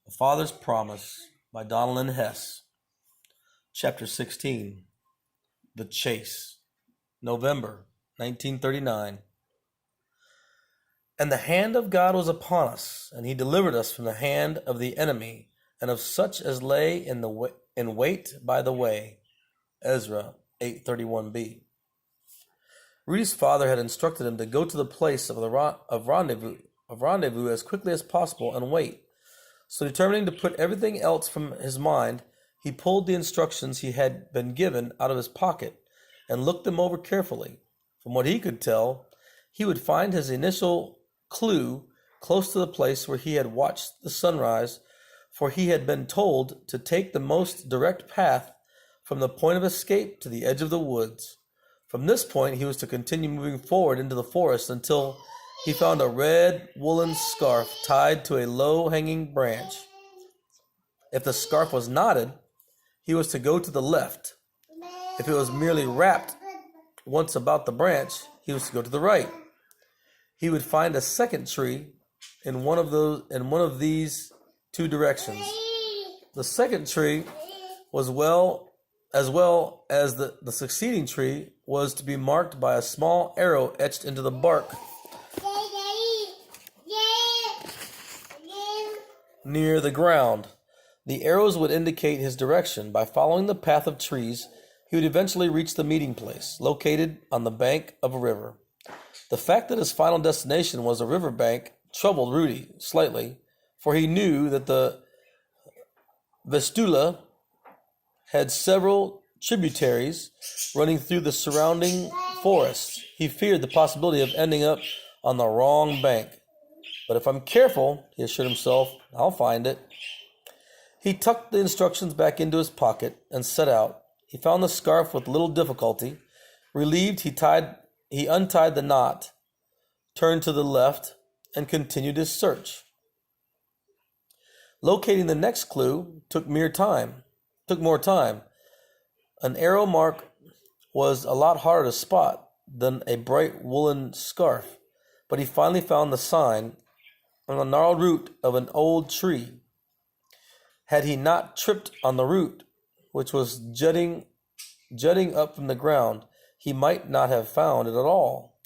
A Father's Promise by Donnalynn Hess. Chapter 16. The Chase. November 1939. And the hand of God was upon us, and he delivered us from the hand of the enemy, and of such as lay in wait by the way. Ezra 8:31b. Rudy's father had instructed him to go to the place of rendezvous as quickly as possible and wait. So, determining to put everything else from his mind, he pulled the instructions he had been given out of his pocket and looked them over carefully. From what he could tell, he would find his initial clue close to the place where he had watched the sunrise, for he had been told to take the most direct path from the point of escape to the edge of the woods. From this point, he was to continue moving forward into the forest until he found a red woolen scarf tied to a low-hanging branch. If the scarf was knotted, he was to go to the left. If it was merely wrapped once about the branch, he was to go to the right. He would find a second tree in one of these two directions. The second tree was as well as the succeeding tree was to be marked by a small arrow etched into the bark near the ground. The arrows would indicate his direction. By following the path of trees, he would eventually reach the meeting place, located on the bank of a river. The fact that his final destination was a river bank troubled Rudy slightly, for he knew that the Vistula had several tributaries running through the surrounding forest. He feared the possibility of ending up on the wrong bank. But if I'm careful, he assured himself, I'll find it. He tucked the instructions back into his pocket and set out. He found the scarf with little difficulty. Relieved, he untied the knot, turned to the left, and continued his search. Locating the next clue took more time. An arrow mark was a lot harder to spot than a bright woolen scarf, but he finally found the sign on the gnarled root of an old tree. Had he not tripped on the root, which was jutting up from the ground, he might not have found it at all,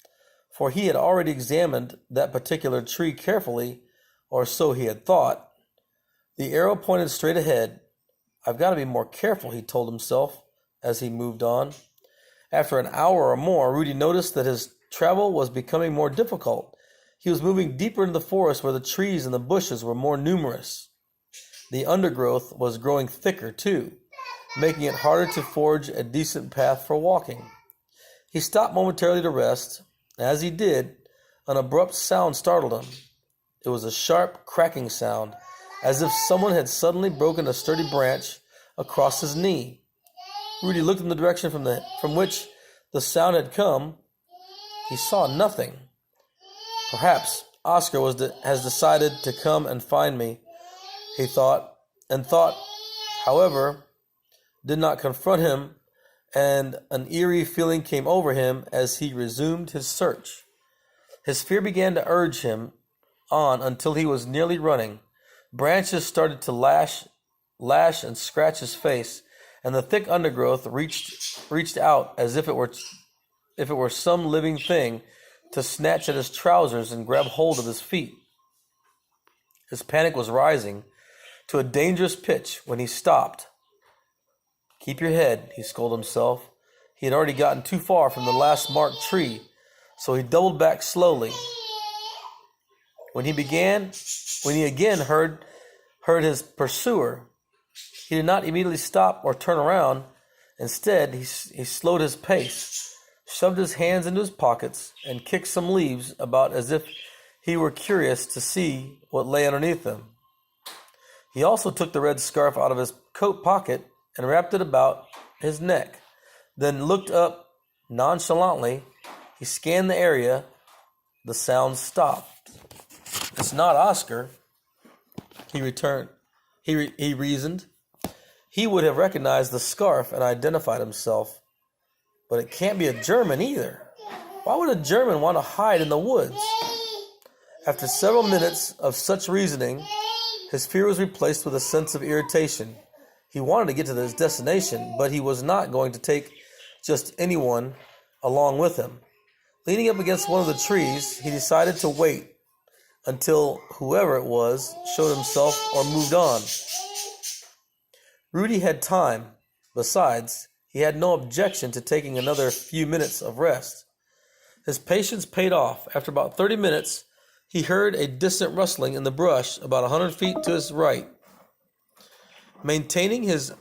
for he had already examined that particular tree carefully, or so he had thought. The arrow pointed straight ahead. I've got to be more careful, he told himself as he moved on. After an hour or more, Rudy noticed that his travel was becoming more difficult. He was moving deeper into the forest where the trees and the bushes were more numerous. The undergrowth was growing thicker, too, making it harder to forge a decent path for walking. He stopped momentarily to rest. As he did, an abrupt sound startled him. It was a sharp, cracking sound, as if someone had suddenly broken a sturdy branch across his knee. Rudy looked in the direction from which the sound had come. He saw nothing. Perhaps Oscar has decided to come and find me, he thought, however, did not confront him, and an eerie feeling came over him as he resumed his search. His fear began to urge him on until he was nearly running. Branches started to lash and scratch his face, and the thick undergrowth reached out as if it were some living thing to snatch at his trousers and grab hold of his feet. His panic was rising to a dangerous pitch when he stopped. Keep your head, he scolded himself. He had already gotten too far from the last marked tree, so he doubled back slowly. When he again heard his pursuer, he did not immediately stop or turn around. Instead, he slowed his pace, shoved his hands into his pockets, and kicked some leaves about as if he were curious to see what lay underneath them. He also took the red scarf out of his coat pocket and wrapped it about his neck, then looked up nonchalantly. He scanned the area. The sound stopped. It's not Oscar, he reasoned. He would have recognized the scarf and identified himself. But it can't be a German either. Why would a German want to hide in the woods? After several minutes of such reasoning, His fear was replaced with a sense of irritation. He wanted to get to his destination, but he was not going to take just anyone along with him. Leaning up against one of the trees, he decided to wait until whoever it was showed himself or moved on. Rudy had time. Besides, he had no objection to taking another few minutes of rest. His patience paid off. After about 30 minutes, he heard a distant rustling in the brush about 100 feet to his right. Maintaining his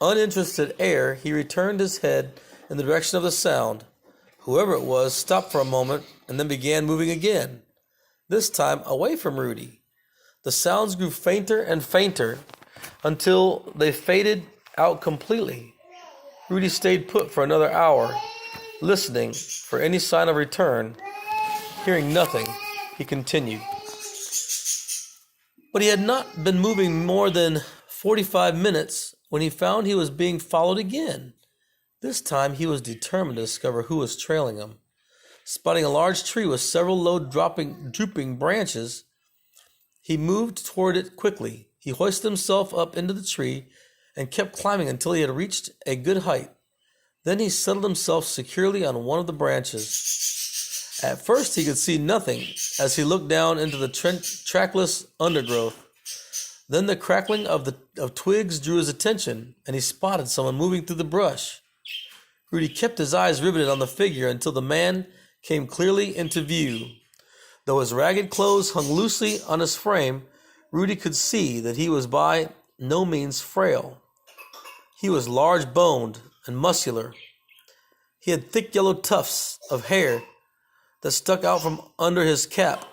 uninterested air, he returned his head in the direction of the sound. Whoever it was stopped for a moment and then began moving again, this time away from Rudy. The sounds grew fainter and fainter until they faded out completely. Rudy stayed put for another hour, listening for any sign of return. Hearing nothing, he continued. But he had not been moving more than 45 minutes when he found he was being followed again. This time he was determined to discover who was trailing him. Spotting a large tree with several low drooping branches, he moved toward it quickly. He hoisted himself up into the tree and kept climbing until he had reached a good height. Then he settled himself securely on one of the branches. At first he could see nothing as he looked down into the trackless undergrowth. Then the crackling of twigs drew his attention, and he spotted someone moving through the brush. Rudy kept his eyes riveted on the figure until the man came clearly into view. Though his ragged clothes hung loosely on his frame, Rudy could see that he was by no means frail. He was large-boned and muscular. He had thick yellow tufts of hair that stuck out from under his cap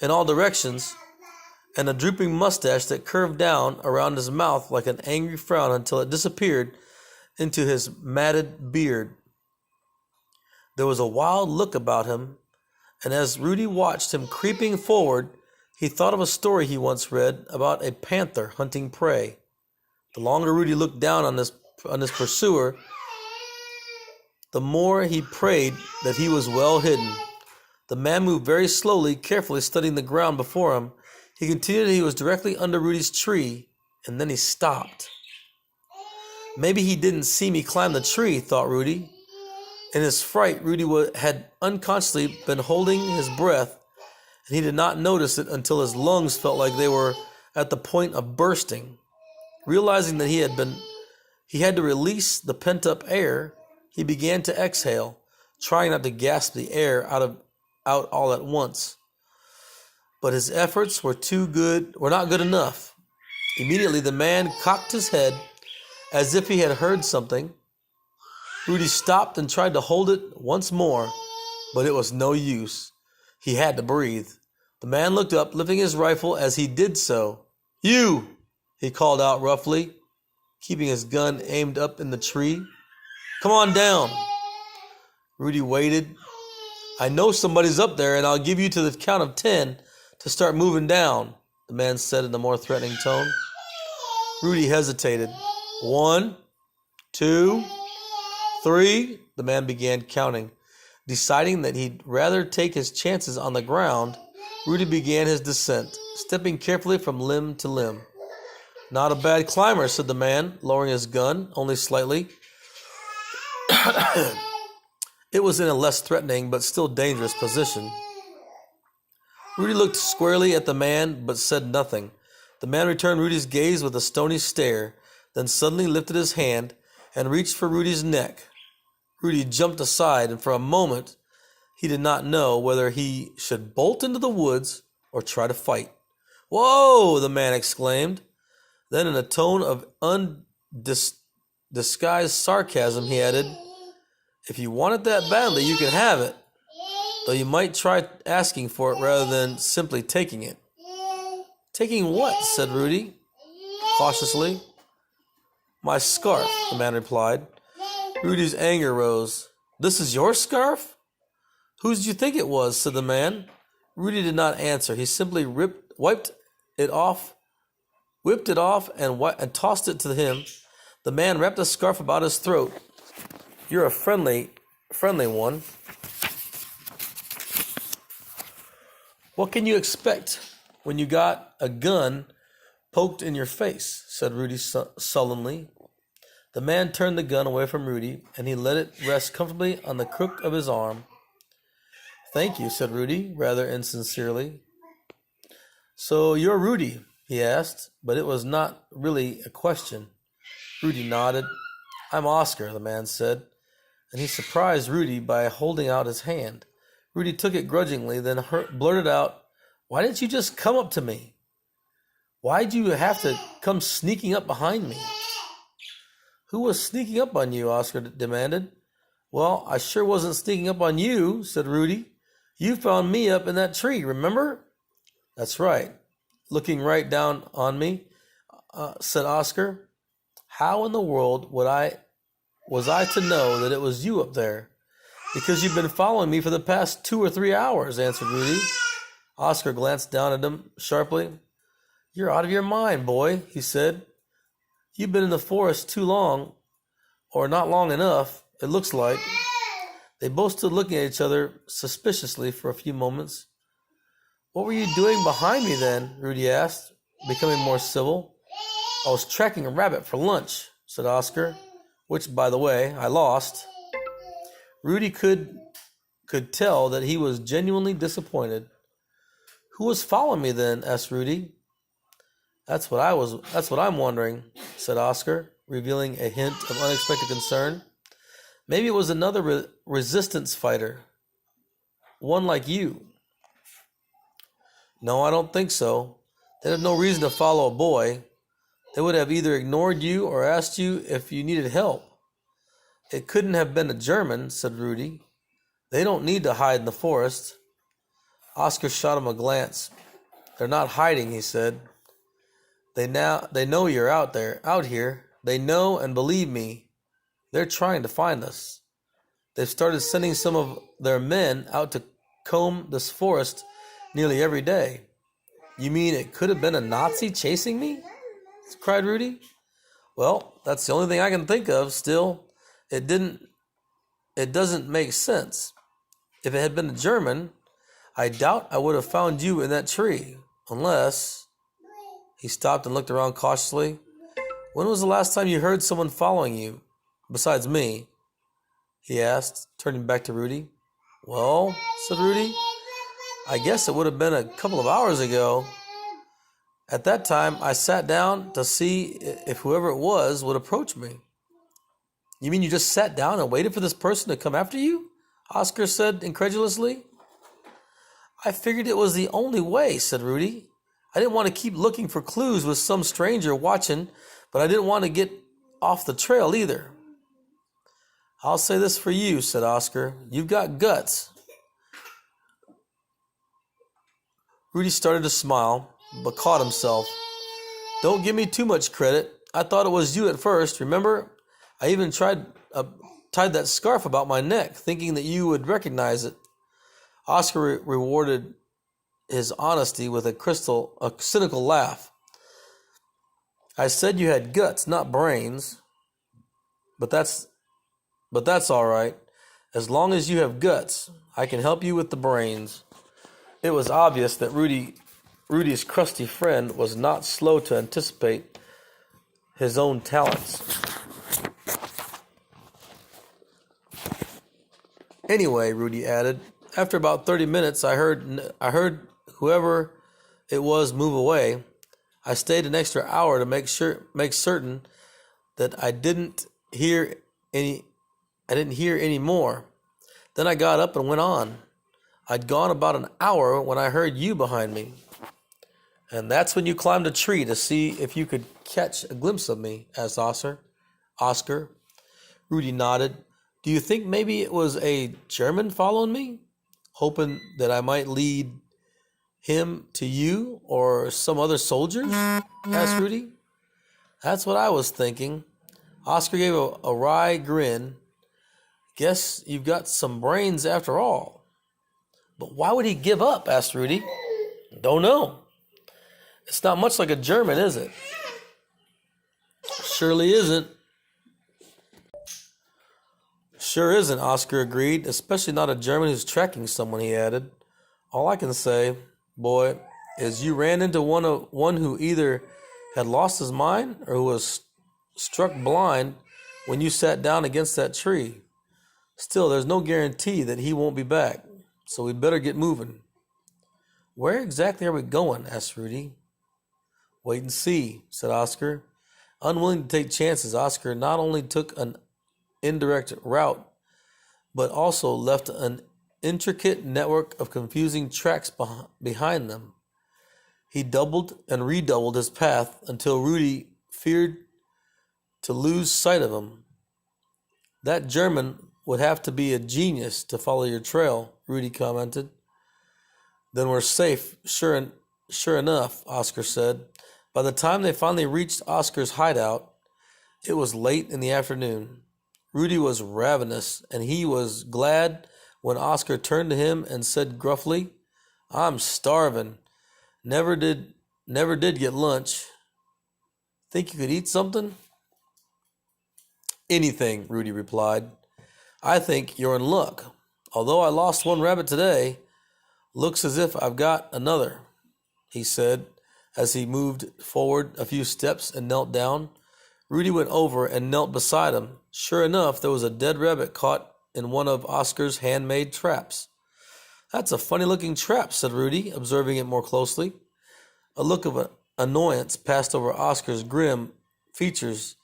in all directions, and a drooping mustache that curved down around his mouth like an angry frown until it disappeared into his matted beard. There was a wild look about him, and as Rudy watched him creeping forward, he thought of a story he once read about a panther hunting prey. The longer Rudy looked down on his pursuer, the more he prayed that he was well hidden. The man moved very slowly, carefully studying the ground before him. He continued until he was directly under Rudy's tree, and then he stopped. Maybe he didn't see me climb the tree, thought Rudy. In his fright, Rudy had unconsciously been holding his breath, and he did not notice it until his lungs felt like they were at the point of bursting. Realizing that he had to release the pent-up air, he began to exhale, trying not to gasp the air out all at once. But his efforts were not good enough. Immediately the man cocked his head as if he had heard something. Rudy stopped and tried to hold it once more, but it was no use. He had to breathe. The man looked up, lifting his rifle as he did so. "You!" he called out roughly, keeping his gun aimed up in the tree. "Come on down." Rudy waited. "I know somebody's up there, and I'll give you to the count of 10 to start moving down," the man said in a more threatening tone. Rudy hesitated. 1, 2, 3, the man began counting. Deciding that he'd rather take his chances on the ground, Rudy began his descent, stepping carefully from limb to limb. "Not a bad climber," said the man, lowering his gun only slightly. It was in a less threatening but still dangerous position. Rudy looked squarely at the man but said nothing. The man returned Rudy's gaze with a stony stare, then suddenly lifted his hand and reached for Rudy's neck. Rudy jumped aside, and for a moment he did not know whether he should bolt into the woods or try to fight. "Whoa!" the man exclaimed. Then in a tone of undisguised sarcasm he added, "If you want it that badly, you can have it, though you might try asking for it rather than simply taking it." "Taking what?" said Rudy, cautiously. "My scarf," the man replied. Rudy's anger rose. "This is your scarf?" "Whose did you think it was?" said the man. Rudy did not answer. He simply whipped it off and tossed it to him. The man wrapped the scarf about his throat. "You're a friendly one. What can you expect when you got a gun poked in your face, said Rudy sullenly. The man turned the gun away from Rudy, and he let it rest comfortably on the crook of his arm. Thank you, said Rudy, rather insincerely. So you're Rudy, he asked, but it was not really a question. Rudy nodded. I'm Oscar, the man said, and he surprised Rudy by holding out his hand. Rudy took it grudgingly, then blurted out, Why didn't you just come up to me? Why'd you have to come sneaking up behind me? Who was sneaking up on you? Oscar demanded. Well, I sure wasn't sneaking up on you, said Rudy. You found me up in that tree, remember? That's right. Looking right down on me, said Oscar. How in the world was I to know that it was you up there? Because you've been following me for the past 2 or 3 hours, answered Rudy. Oscar glanced down at him sharply. You're out of your mind, boy, he said. You've been in the forest too long, or not long enough, it looks like. They both stood looking at each other suspiciously for a few moments. What were you doing behind me then? Rudy asked, becoming more civil. I was tracking a rabbit for lunch, said Oscar, which, by the way, I lost. Rudy could tell that he was genuinely disappointed. Who was following me then? Asked Rudy. That's what I'm wondering, said Oscar, revealing a hint of unexpected concern. Maybe it was another resistance fighter. One like you. No, I don't think so. They'd have no reason to follow a boy. They would have either ignored you or asked you if you needed help. It couldn't have been a German, said Rudy. They don't need to hide in the forest. Oscar shot him a glance. They're not hiding, he said. They know you're out here. They know, and believe me, they're trying to find us. They've started sending some of their men out to comb this forest nearly every day. You mean it could have been a Nazi chasing me? Cried Rudy. Well, that's the only thing I can think of. Still, it doesn't make sense. If it had been a German, I doubt I would have found you in that tree, unless... He stopped and looked around cautiously. When was the last time you heard someone following you, besides me? He asked, turning back to Rudy. Well, said Rudy, I guess it would have been a couple of hours ago. At that time, I sat down to see if whoever it was would approach me. You mean you just sat down and waited for this person to come after you? Oscar said incredulously. I figured it was the only way, said Rudy. I didn't want to keep looking for clues with some stranger watching, but I didn't want to get off the trail either. I'll say this for you, said Oscar. You've got guts. Rudy started to smile, but caught himself. Don't give me too much credit. I thought it was you at first, remember? I even tied that scarf about my neck, thinking that you would recognize it. Oscar rewarded his honesty with a cynical laugh. I said you had guts, not brains. But that's all right. As long as you have guts, I can help you with the brains. It was obvious that Rudy's crusty friend was not slow to anticipate his own talents. Anyway, Rudy added, after about 30 minutes, I heard whoever it was move away. I stayed an extra hour to make certain that I didn't hear any more. Then I got up and went on. I'd gone about an hour when I heard you behind me. And that's when you climbed a tree to see if you could catch a glimpse of me, asked Oscar. Rudy nodded. Do you think maybe it was a German following me, hoping that I might lead him to you or some other soldiers? Asked Rudy. That's what I was thinking. Oscar gave a wry grin. Guess you've got some brains after all. But why would he give up? Asked Rudy. Don't know. It's not much like a German, is it? Surely isn't. Sure isn't, Oscar agreed, especially not a German who's tracking someone, he added. All I can say, boy, is you ran into one who either had lost his mind or who was struck blind when you sat down against that tree. Still, there's no guarantee that he won't be back, so we better get moving." "Where exactly are we going?" asked Rudy. "Wait and see," said Oscar. Unwilling to take chances, Oscar not only took an indirect route, but also left an intricate network of confusing tracks behind them. He doubled and redoubled his path until Rudy feared to lose sight of him. "That German would have to be a genius to follow your trail," Rudy commented. "Then we're safe, sure enough," Oscar said. By the time they finally reached Oscar's hideout, it was late in the afternoon. Rudy was ravenous, and he was glad when Oscar turned to him and said gruffly, "I'm starving. Never did get lunch. Think you could eat something?" "Anything," Rudy replied. "I think you're in luck. Although I lost one rabbit today, looks as if I've got another," he said as he moved forward a few steps and knelt down. Rudy went over and knelt beside him. Sure enough, there was a dead rabbit caught in one of Oscar's handmade traps. "That's a funny-looking trap," said Rudy, observing it more closely. A look of annoyance passed over Oscar's grim features.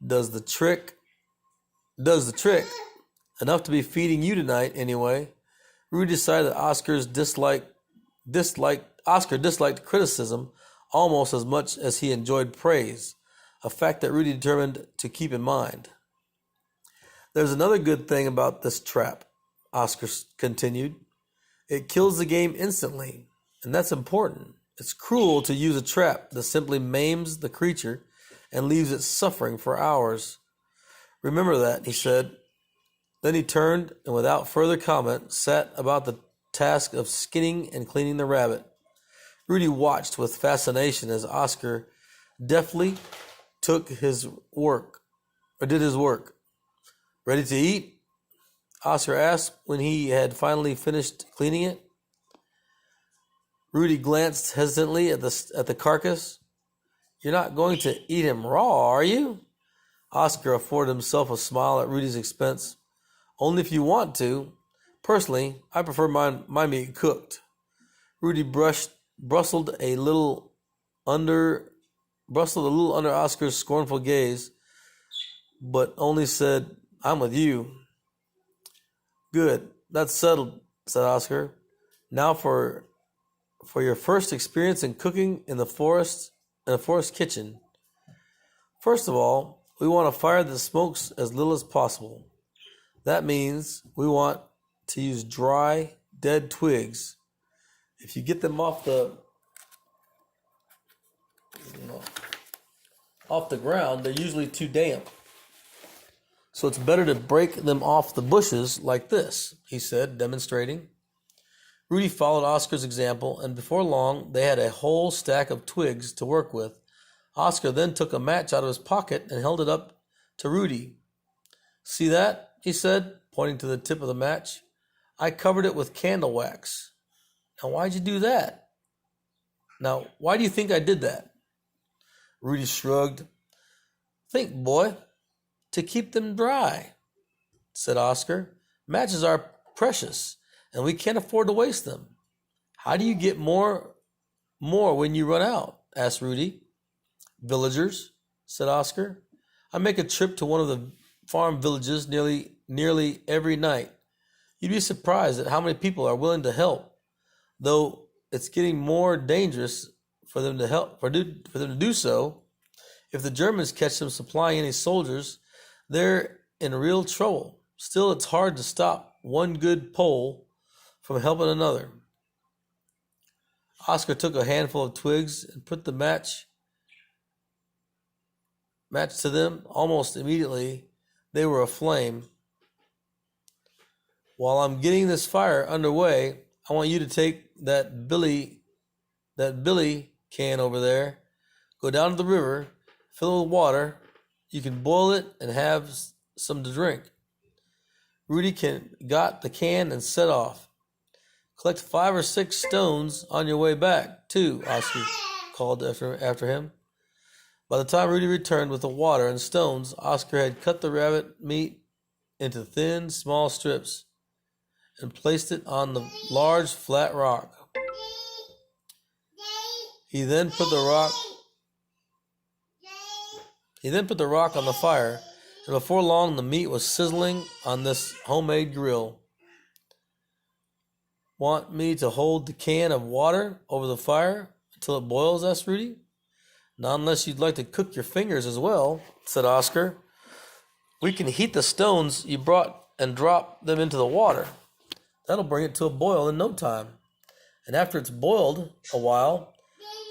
Does the trick. Enough to be feeding you tonight, anyway." Rudy decided that Oscar disliked criticism almost as much as he enjoyed praise, a fact that Rudy determined to keep in mind. "There's another good thing about this trap," Oscar continued. "It kills the game instantly, and that's important. It's cruel to use a trap that simply maims the creature and leaves it suffering for hours. Remember that," he said. Then he turned and without further comment sat about the task of skinning and cleaning the rabbit. Rudy watched with fascination as Oscar deftly did his work. "Ready to eat?" Oscar asked when he had finally finished cleaning it. Rudy glanced hesitantly at the carcass. "You're not going to eat him raw, are you?" Oscar afforded himself a smile at Rudy's expense. "Only if you want to. Personally, I prefer my meat cooked." Rudy bristled a little under Oscar's scornful gaze, but only said, "I'm with you." "Good, that's settled," said Oscar. "Now for your first experience in cooking in a forest kitchen. First of all, we want a fire that smokes as little as possible. That means we want to use dry, dead twigs. If you get them off the ground, they're usually too damp. So it's better to break them off the bushes like this," he said, demonstrating. Rudy followed Oscar's example, and before long they had a whole stack of twigs to work with. Oscar then took a match out of his pocket and held it up to Rudy. "See that?" he said, pointing to the tip of the match. "I covered it with candle wax. Now, why'd you do that? Now, why do you think I did that?" Rudy shrugged. "Think, boy. To keep them dry," said Oscar. "Matches are precious, and we can't afford to waste them." "How do you get more when you run out?" asked Rudy. "Villagers," said Oscar. "I make a trip to one of the farm villages nearly every night. You'd be surprised at how many people are willing to help, though it's getting more dangerous for them to do so. If the Germans catch them supplying any soldiers, they're in real trouble. Still, it's hard to stop one good Pole from helping another." Oscar took a handful of twigs and put the match to them. Almost immediately, they were aflame. "While I'm getting this fire underway, I want you to take that billy can over there, go down to the river, fill it with water. You can boil it and have some to drink." Rudy got the can and set off. Collect 5 or 6 stones on your way back, too, Oscar called after him. By the time Rudy returned with the water and stones, Oscar had cut the rabbit meat into thin, small strips and placed it on the large, flat rock. He then put the rock on the fire, and before long the meat was sizzling on this homemade grill. Want me to hold the can of water over the fire until it boils? Asked Rudy. Not unless you'd like to cook your fingers as well, said Oscar. We can heat the stones you brought and drop them into the water. That'll bring it to a boil in no time. And after it's boiled a while,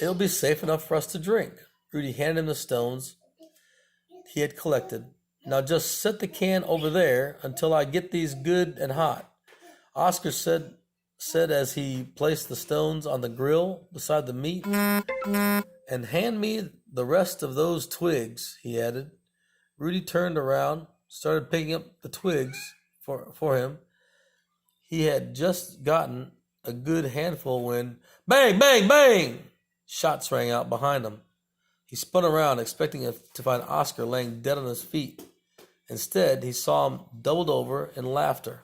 it'll be safe enough for us to drink. Rudy handed him the stones he had collected. Now just set the can over there until I get these good and hot, Oscar said as he placed the stones on the grill beside the meat. And hand me the rest of those twigs, he added. Rudy turned around, started picking up the twigs for him. He had just gotten a good handful when, bang, bang, bang, shots rang out behind him. He spun around, expecting to find Oscar laying dead on his feet. Instead, he saw him doubled over in laughter.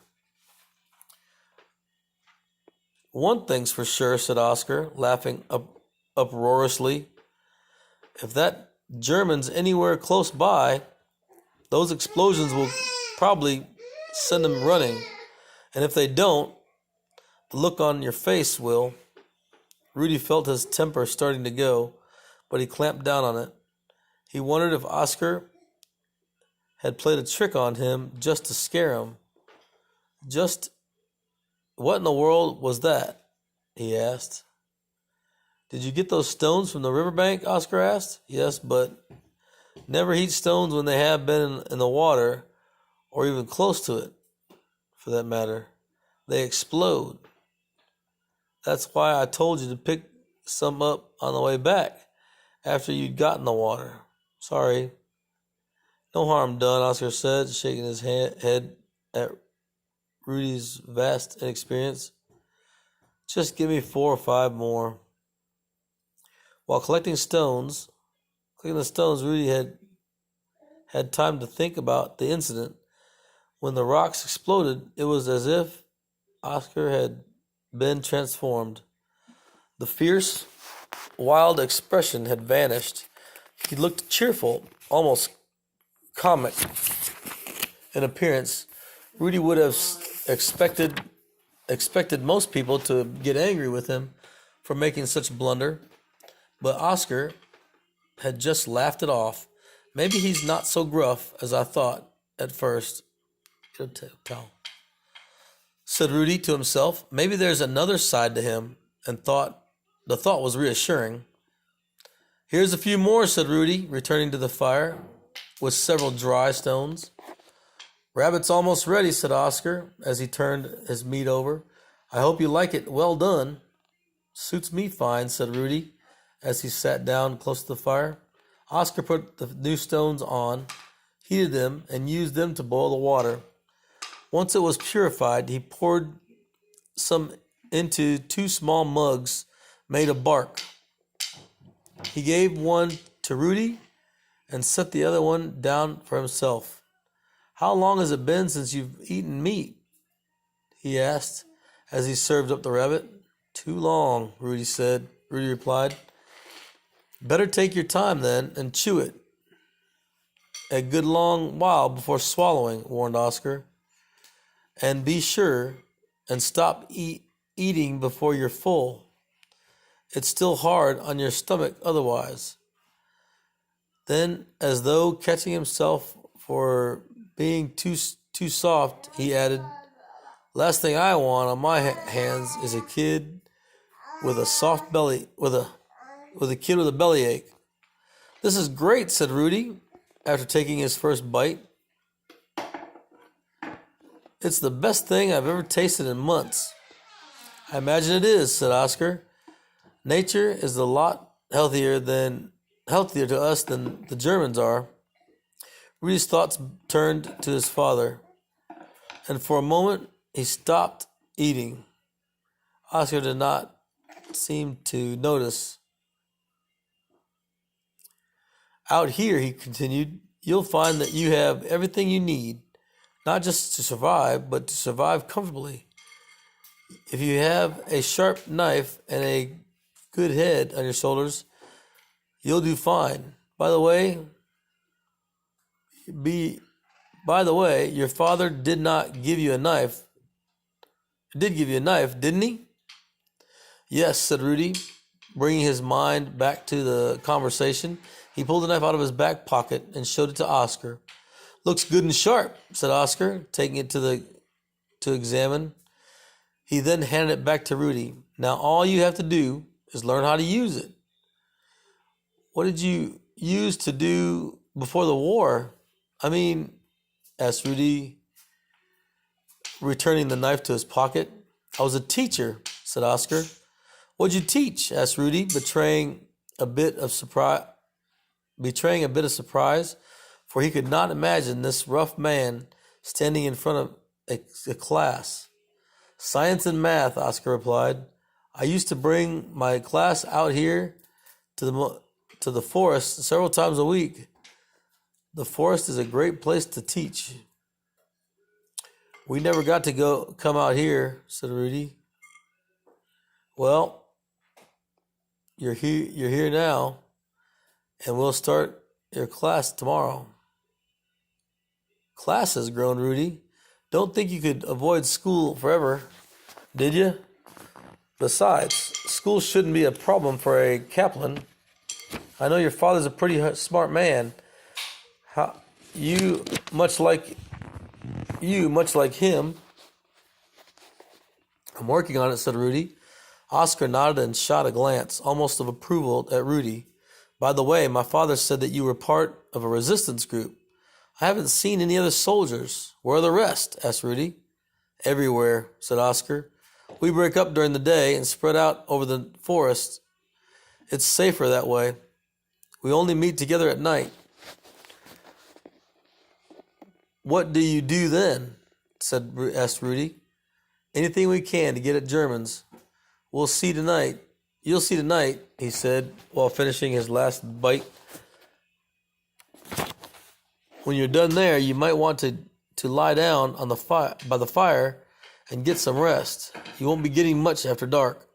One thing's for sure, said Oscar, laughing uproariously. If that German's anywhere close by, those explosions will probably send him running. And if they don't, the look on your face will. Rudy felt his temper starting to go, but he clamped down on it. He wondered if Oscar had played a trick on him just to scare him. Just what in the world was that? He asked. Did you get those stones from the riverbank? Oscar asked. Yes, but never heat stones when they have been in the water, or even close to it, for that matter. They explode. That's why I told you to pick some up on the way back, after you'd gotten the water. Sorry. No harm done, Oscar said, shaking his head at Rudy's vast inexperience. Just give me 4 or 5 more. While collecting the stones, Rudy had time to think about the incident. When the rocks exploded, it was as if Oscar had been transformed. The fierce, wild expression had vanished. He looked cheerful, almost comic in appearance. Rudy would have expected most people to get angry with him for making such blunder. But Oscar had just laughed it off. Maybe he's not so gruff as I thought at first. Said Rudy to himself. Maybe there's another side to him, and the thought was reassuring. Here's a few more, said Rudy, returning to the fire with several dry stones. Rabbit's almost ready, said Oscar as he turned his meat over. I hope you like it well done. Suits me fine, said Rudy, as he sat down close to the fire. Oscar put the new stones on, heated them, and used them to boil the water. Once it was purified, he poured some into 2 small mugs made of bark. He gave one to Rudy and set the other one down for himself. How long has it been since you've eaten meat? He asked as he served up the rabbit. Too long, Rudy replied. Better take your time then and chew it. A good long while before swallowing, warned Oscar. And be sure and stop eating before you're full. It's still hard on your stomach otherwise. Then, as though catching himself for being too soft, he added, last thing I want on my hands is a kid with a soft belly, with a kid with a bellyache. This is great, said Rudy, after taking his first bite. It's the best thing I've ever tasted in months. I imagine it is, said Oscar. Nature is a lot healthier to us than the Germans are. Rudy's thoughts turned to his father, and for a moment he stopped eating. Oscar did not seem to notice. Out here, he continued, you'll find that you have everything you need, not just to survive, but to survive comfortably. If you have a sharp knife and a good head on your shoulders, you'll do fine. By the way, your father did not give you a knife. Did give you a knife, didn't he? Yes, said Rudy, bringing his mind back to the conversation. He pulled the knife out of his back pocket and showed it to Oscar. Looks good and sharp, said Oscar, taking it to examine. He then handed it back to Rudy. Now all you have to do is learn how to use it. What did you use to do before the war? I mean, asked Rudy, returning the knife to his pocket. I was a teacher, said Oscar. What'd you teach? Asked Rudy, betraying a bit of surprise, for he could not imagine this rough man standing in front of a class. Science and math, Oscar replied. I used to bring my class out here to the forest several times a week. The forest is a great place to teach. We never got to come out here, said Rudy. Well, you're here now, and we'll start your class tomorrow. Classes, groaned Rudy. Don't think you could avoid school forever, did you? Besides, school shouldn't be a problem for a Kaplan. I know your father's a pretty smart man. Much like him. I'm working on it, said Rudy. Oscar nodded and shot a glance, almost of approval, at Rudy. By the way, my father said that you were part of a resistance group. I haven't seen any other soldiers. Where are the rest? Asked Rudy. Everywhere, said Oscar. We break up during the day and spread out over the forest. It's safer that way. We only meet together at night. What do you do then? Asked Rudy. Anything we can to get at Germans. We'll see tonight. You'll see tonight, he said, while finishing his last bite. When you're done there, you might want to lie down on by the fire and get some rest. You won't be getting much after dark.